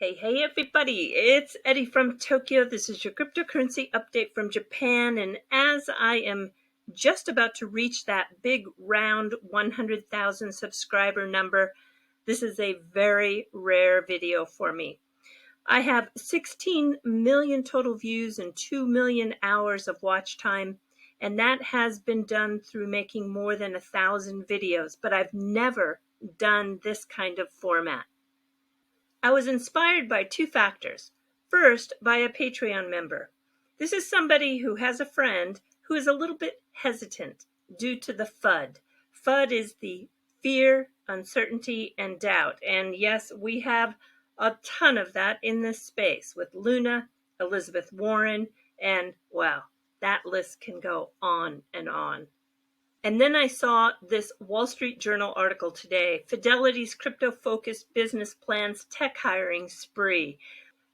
Hey everybody, it's Eri from Tokyo. This is your cryptocurrency update from Japan, and as I am just about to reach that big round 100,000 subscriber number, this is a very rare video for me. I have 16 million total views and 2 million hours of watch time, and that has been done through making more than 1,000 videos, but I've never done this kind of format. I was inspired by two factors. First, by a Patreon member. This is somebody who has a friend who is a little bit hesitant due to the FUD. FUD is the fear, uncertainty, and doubt. And yes, we have a ton of that in this space with Luna, Elizabeth Warren, and wow, that list can go on and on. And then I saw this Wall Street Journal article today, Fidelity's crypto-focused business plans tech hiring spree.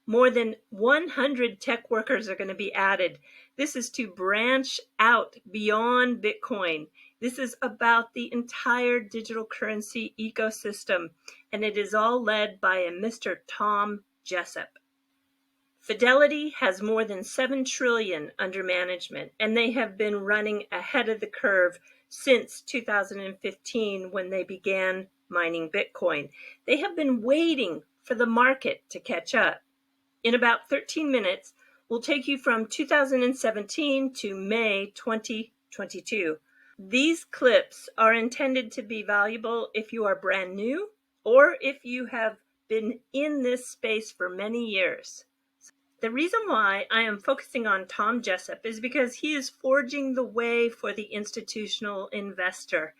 More than 100 tech workers are going to be added. This is to branch out beyond Bitcoin. This is about the entire digital currency ecosystem, and it is all led by a Mr. Tom Jessup. Fidelity has more than 7 trillion under management, and they have been running ahead of the curve since 2015 when they began mining Bitcoin. They have been waiting for the market to catch up. In about 13 minutes, we'll take you from 2017 to May 2022. These clips are intended to be valuable if you are brand new or if you have been in this space for many years. The reason why I am focusing on Tom Jessup is because he is forging the way for the institutional investor.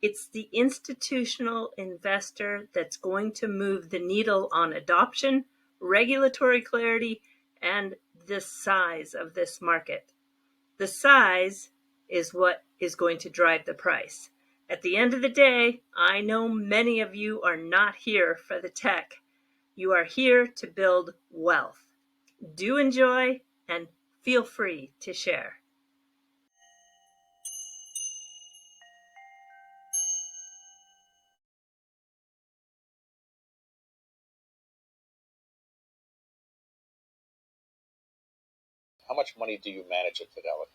It's the institutional investor that's going to move the needle on adoption, regulatory clarity, and the size of this market. The size is what is going to drive the price. At the end of the day, I know many of you are not here for the tech. You are here to build wealth. Do enjoy and feel free to share. How much money do you manage at Fidelity?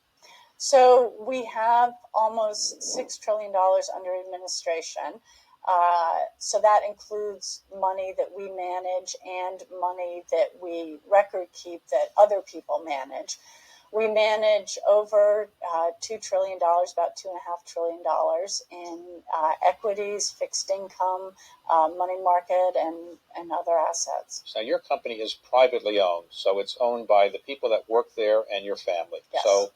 So we have almost $6 trillion under administration. So that includes money that we manage and money that we record keep that other people manage. We manage over $2 trillion, about $2.5 trillion in equities, fixed income, money market, and other assets. So your company is privately owned, so it's owned by the people that work there and your family. Yes. So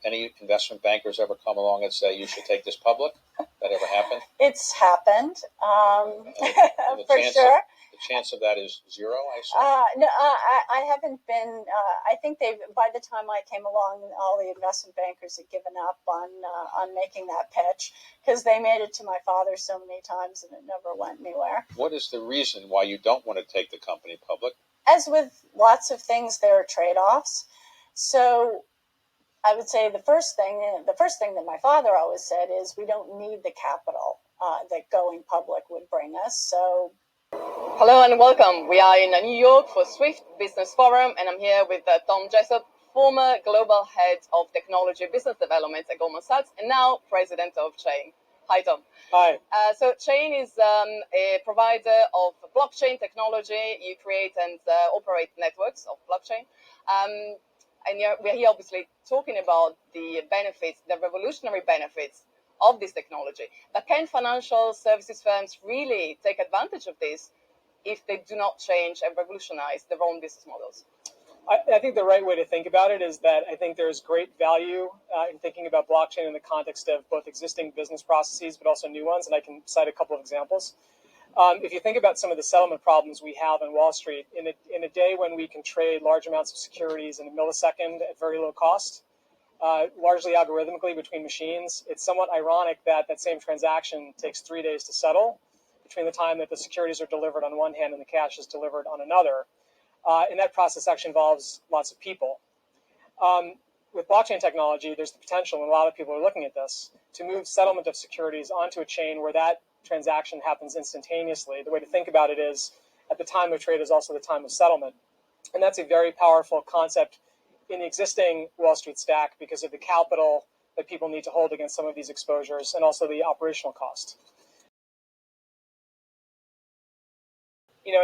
any investment bankers ever come along and say you should take this public? That ever happened? It's happened, for sure. The chance of that is zero, I assume? No, I haven't been. I think by the time I came along, all the investment bankers had given up on making that pitch because they made it to my father so many times and it never went anywhere. What is the reason why you don't want to take the company public? As with lots of things, there are trade-offs. So I would say the first thing that my father always said is we don't need the capital that going public would bring us. So. Hello and welcome. We are in New York for Swift Business Forum, and I'm here with Tom Jessup, former global head of technology business development at Goldman Sachs, and now president of Chain. Hi, Tom. Hi. So Chain is a provider of blockchain technology. You create and operate networks of blockchain. And we're here obviously talking about the benefits, the revolutionary benefits of this technology. But can financial services firms really take advantage of this if they do not change and revolutionize their own business models? I think the right way to think about it is that I think there's great value in thinking about blockchain in the context of both existing business processes, but also new ones. And I can cite a couple of examples. If you think about some of the settlement problems we have on Wall Street, in a day when we can trade large amounts of securities in a millisecond at very low cost, largely algorithmically between machines, it's somewhat ironic that that same transaction takes 3 days to settle between the time that the securities are delivered on one hand and the cash is delivered on another. And that process actually involves lots of people. With blockchain technology, there's the potential, and a lot of people are looking at this, to move settlement of securities onto a chain where that transaction happens instantaneously. The way to think about it is at the time of trade is also the time of settlement. And that's a very powerful concept in the existing Wall Street stack because of the capital that people need to hold against some of these exposures and also the operational cost.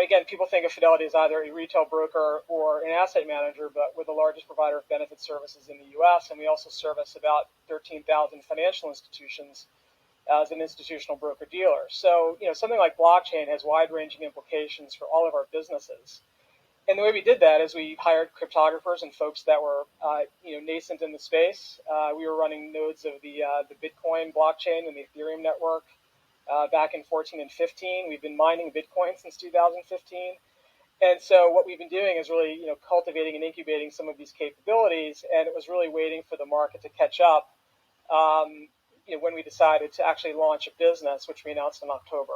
Again, people think of Fidelity as either a retail broker or an asset manager, but we're the largest provider of benefit services in the U.S., and we also service about 13,000 financial institutions as an institutional broker-dealer. So, something like blockchain has wide-ranging implications for all of our businesses. And the way we did that is we hired cryptographers and folks that were, nascent in the space. We were running nodes of the Bitcoin blockchain and the Ethereum network back in 14 and 15. We've been mining Bitcoin since 2015. And so what we've been doing is really, cultivating and incubating some of these capabilities. And it was really waiting for the market to catch up when we decided to actually launch a business, which we announced in October.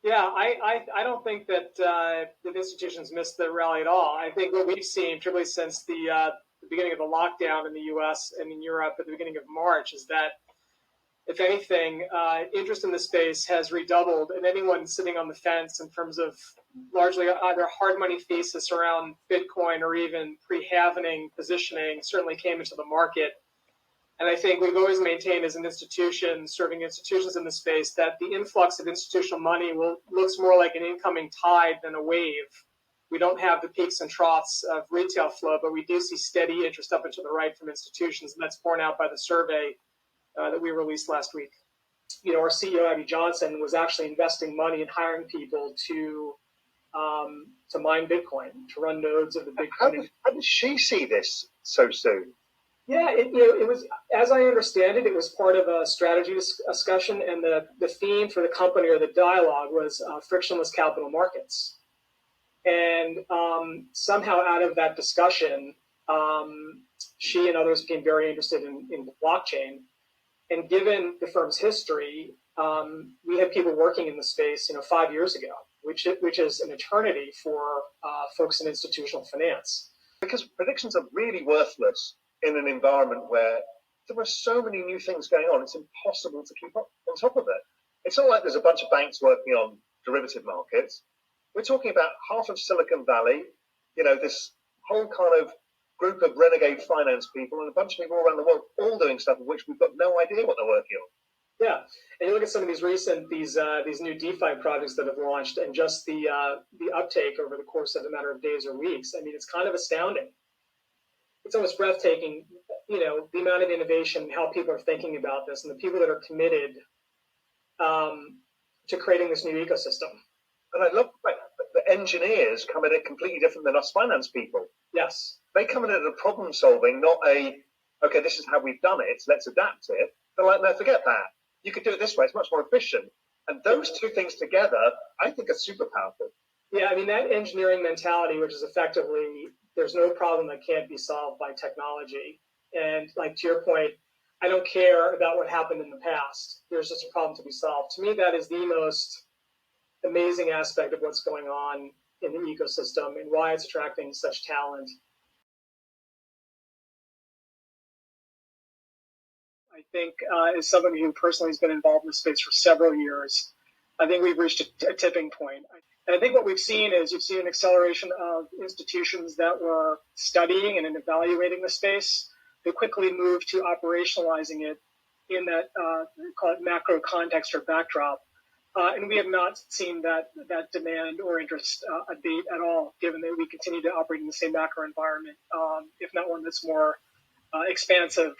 Yeah, I don't think that the institutions missed the rally at all. I think what we've seen, particularly since the beginning of the lockdown in the U.S. and in Europe at the beginning of March, is that, if anything, interest in the space has redoubled, and anyone sitting on the fence in terms of largely either hard money thesis around Bitcoin or even pre-halvening positioning certainly came into the market. And I think we've always maintained as an institution, serving institutions in the space, that the influx of institutional money looks more like an incoming tide than a wave. We don't have the peaks and troughs of retail flow, but we do see steady interest up and to the right from institutions, and that's borne out by the survey that we released last week. Our CEO, Abby Johnson, was actually investing money and hiring people to mine Bitcoin, to run nodes of the Bitcoin. How did she see this so soon? Yeah, it was, as I understand it, it was part of a strategy discussion, and the theme for the company or the dialogue was frictionless capital markets. And somehow out of that discussion, she and others became very interested in blockchain. And given the firm's history, we had people working in the space, 5 years ago, which is an eternity for folks in institutional finance. Because predictions are really worthless in an environment where there are so many new things going on. It's impossible to keep up on top of it. It's not like there's a bunch of banks working on derivative markets. We're talking about half of Silicon Valley, this whole kind of group of renegade finance people and a bunch of people around the world all doing stuff of which we've got no idea what they're working on. Yeah, and you look at some of these these new DeFi projects that have launched, and just the uptake over the course of a matter of days or weeks. I mean, it's kind of astounding. It's almost breathtaking, the amount of innovation, how people are thinking about this, and the people that are committed to creating this new ecosystem. And I love the engineers come at it completely different than us finance people. Yes. They come at it as a problem solving, not okay, this is how we've done it, let's adapt it. They're like, no, forget that. You could do it this way, it's much more efficient. And those two things together, I think, are super powerful. Yeah, I mean, that engineering mentality, which is effectively, there's no problem that can't be solved by technology. And like to your point, I don't care about what happened in the past. There's just a problem to be solved. To me, that is the most amazing aspect of what's going on in the ecosystem and why it's attracting such talent. I think as somebody who personally has been involved in the space for several years, I think we've reached a tipping point. And I think what we've seen is you've seen an acceleration of institutions that were studying and evaluating the space. They quickly moved to operationalizing it in that call it macro context or backdrop. And we have not seen that demand or interest abate at all, given that we continue to operate in the same macro environment, if not one that's more expansive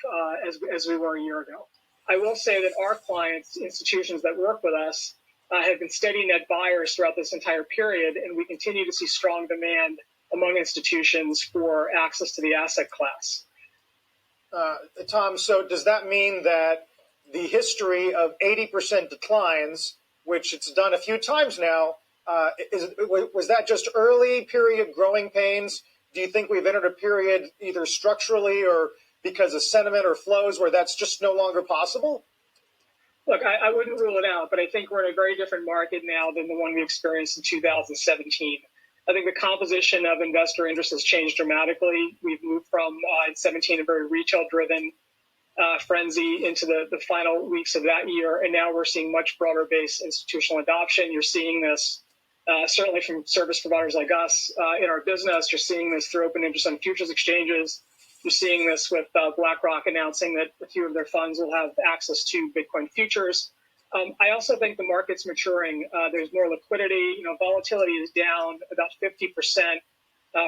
as we were a year ago. I will say that our clients, institutions that work with us, have been steady net buyers throughout this entire period, and we continue to see strong demand among institutions for access to the asset class. Tom, so does that mean that the history of 80% declines, which it's done a few times now, was that just early period growing pains? Do you think we've entered a period either structurally or because of sentiment or flows where that's just no longer possible? Look, I wouldn't rule it out, but I think we're in a very different market now than the one we experienced in 2017. I think the composition of investor interest has changed dramatically. We've moved from, in 17, a very retail-driven frenzy into the final weeks of that year, and now we're seeing much broader based institutional adoption. You're seeing this certainly from service providers like us in our business. You're seeing this through open interest on futures exchanges. You're seeing this with BlackRock announcing that a few of their funds will have access to Bitcoin futures. I also think the market's maturing. There's more liquidity. Volatility is down about 50%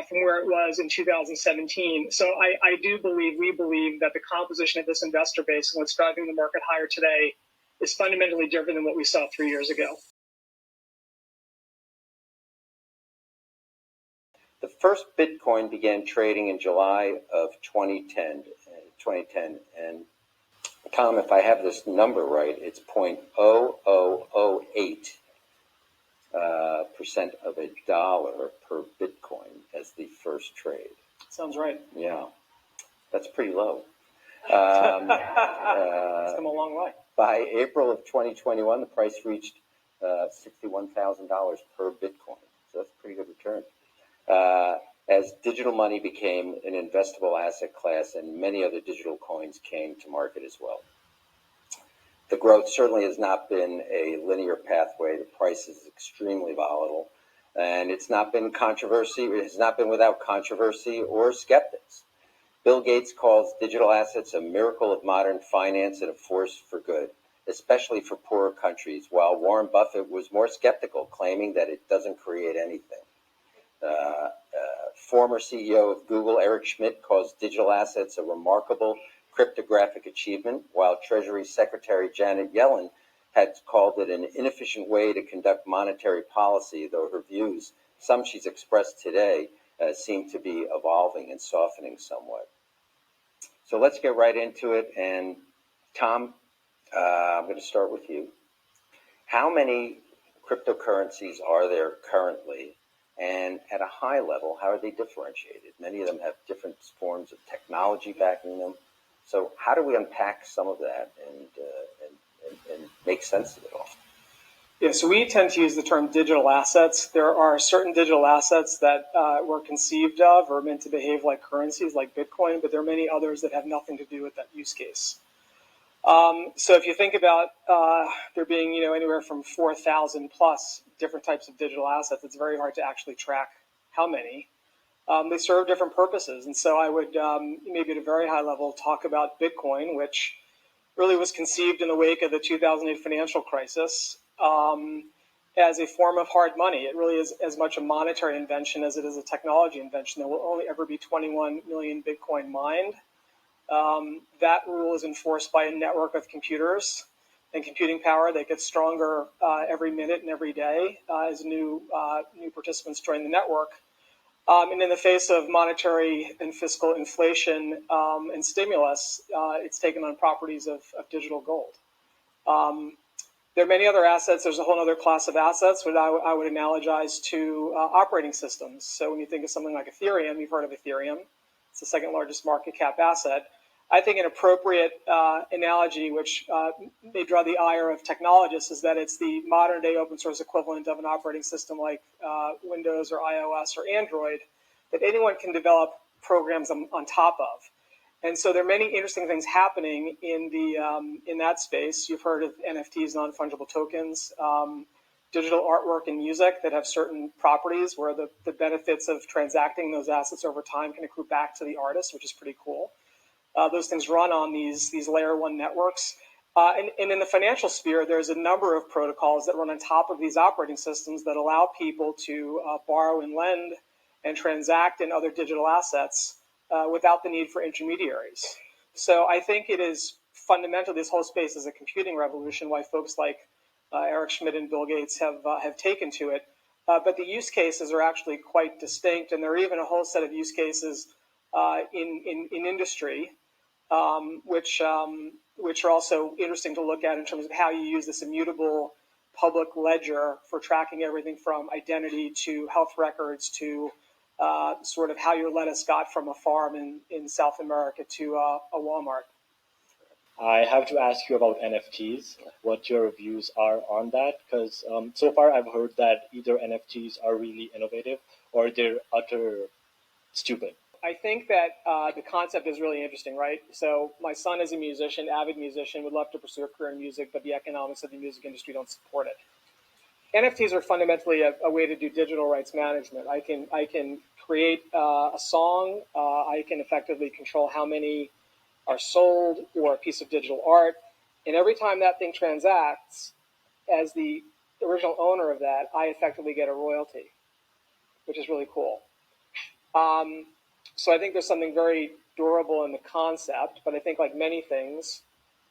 from where it was in 2017. So we believe that the composition of this investor base and what's driving the market higher today is fundamentally different than what we saw 3 years ago. The first Bitcoin began trading in July of 2010, and Tom, if I have this number right, it's 0.0008% of a dollar per Bitcoin as the first trade. Sounds right. Yeah, that's pretty low. It's come a long way. By April of 2021, the price reached $61,000 per Bitcoin. So that's a pretty good return. As digital money became an investable asset class and many other digital coins came to market as well. The growth certainly has not been a linear pathway. The price is extremely volatile, and it's not been controversy. It has not been without controversy or skeptics. Bill Gates calls digital assets a miracle of modern finance and a force for good, especially for poorer countries, while Warren Buffett was more skeptical, claiming that it doesn't create anything. Former CEO of Google, Eric Schmidt, calls digital assets a remarkable cryptographic achievement, while Treasury Secretary Janet Yellen had called it an inefficient way to conduct monetary policy, though her views, some she's expressed today, seem to be evolving and softening somewhat. So let's get right into it. And Tom, I'm going to start with you. How many cryptocurrencies are there currently? And at a high level, how are they differentiated? Many of them have different forms of technology backing them. So how do we unpack some of that and make sense of it all? Yeah, so we tend to use the term digital assets. There are certain digital assets that were conceived of or meant to behave like currencies, like Bitcoin, but there are many others that have nothing to do with that use case. So if you think about there being anywhere from 4,000 plus different types of digital assets, it's very hard to actually track how many. They serve different purposes, and so I would maybe at a very high level talk about Bitcoin, which really was conceived in the wake of the 2008 financial crisis as a form of hard money. It really is as much a monetary invention as it is a technology invention. There will only ever be 21 million Bitcoin mined. That rule is enforced by a network of computers and computing power that gets stronger every minute and every day as new participants join the network. And in the face of monetary and fiscal inflation and stimulus, it's taken on properties of digital gold. There are many other assets. There's a whole other class of assets which I would analogize to operating systems. So when you think of something like Ethereum, you've heard of Ethereum. It's the second largest market cap asset. I think an appropriate analogy, which may draw the ire of technologists, is that it's the modern day open source equivalent of an operating system like Windows or iOS or Android that anyone can develop programs on top of. And so there are many interesting things happening in that space. You've heard of NFTs, non-fungible tokens, digital artwork and music that have certain properties where the benefits of transacting those assets over time can accrue back to the artist, which is pretty cool. Those things run on these layer one networks. And in the financial sphere, there's a number of protocols that run on top of these operating systems that allow people to borrow and lend and transact in other digital assets without the need for intermediaries. So I think it is fundamental, this whole space is a computing revolution, why folks like Eric Schmidt and Bill Gates have taken to it. But the use cases are actually quite distinct, and there are even a whole set of use cases in industry, which are also interesting to look at in terms of how you use this immutable public ledger for tracking everything from identity to health records to sort of how your lettuce got from a farm in South America to a Walmart. I have to ask you about NFTs, what your views are on that, because so far I've heard that either NFTs are really innovative or they're utter stupid. I think that the concept is really interesting, right? So my son is a musician, avid musician, would love to pursue a career in music, but the economics of the music industry don't support it. NFTs are fundamentally a way to do digital rights management. I can create a song. I can effectively control how many are sold or a piece of digital art. And every time that thing transacts, as the original owner of that, I effectively get a royalty, which is really cool. So I think there's something very durable in the concept, but I think like many things,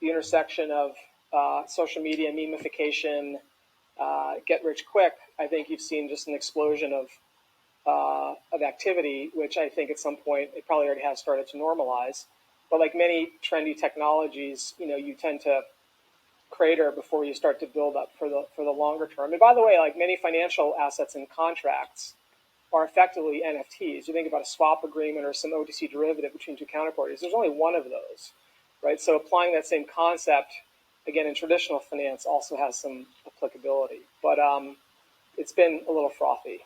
the intersection of social media, memification, get rich quick, I think you've seen just an explosion of activity, which I think at some point it probably already has started to normalize. But like many trendy technologies, you tend to crater before you start to build up for the longer term. And by the way, like many financial assets and contracts are effectively NFTs. You think about a swap agreement or some OTC derivative between two counterparties. There's only one of those, right? So applying that same concept, again, in traditional finance also has some applicability. But it's been a little frothy.